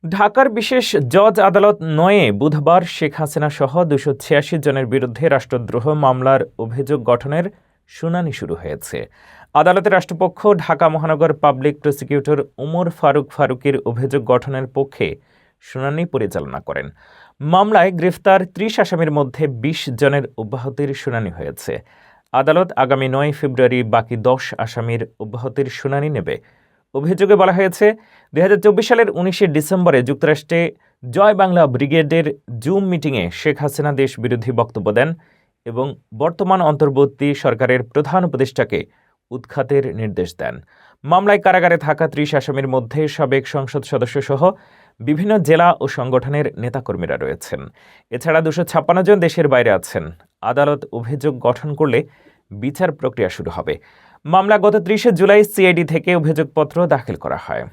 ঢাকার বিশেষ জজ আদালত ৯-এ বুধবার শেখ হাসিনা সহ ২৮৬ জনের বিরুদ্ধে রাষ্ট্রদ্রোহ মামলার অভিযোগ গঠনের শুনানি শুরু হয়েছে। আদালতে রাষ্ট্রপক্ষ ঢাকা মহানগর পাবলিক প্রসিকিউটর ওমর ফারুকের অভিযোগ গঠনের পক্ষে শুনানি পরিচালনা করেন। মামলায় গ্রেফতার ৩০ আসামির মধ্যে ২০ জনের অব্যাহতির শুনানি হয়েছে। আদালত আগামী ৯ ফেব্রুয়ারি বাকি ১০ আসামির অব্যাহতির শুনানি নেবে। অভিযোগে বলা হয়েছে, ২০২৪ সালের ১৯শে ডিসেম্বরে যুক্তরাষ্ট্রে জয় বাংলা ব্রিগেডের জুম মিটিংয়ে শেখ হাসিনা দেশবিরোধী বক্তব্য দেন এবং বর্তমান অন্তর্বর্তী সরকারের প্রধান উপদেষ্টাকে উৎখাতের নির্দেশ দেন। মামলায় কারাগারে থাকা ৩০ আসামির মধ্যে সাবেক সংসদ সদস্যসহ বিভিন্ন জেলা ও সংগঠনের নেতাকর্মীরা রয়েছেন। এছাড়া ২৫৬ জন দেশের বাইরে আছেন। আদালত অভিযোগ গঠন করলে বিচার প্রক্রিয়া শুরু হবে। মামলা গত ৩০শে জুলাই সিআইডি থেকে অভিযোগপত্র দাখিল করা হয়।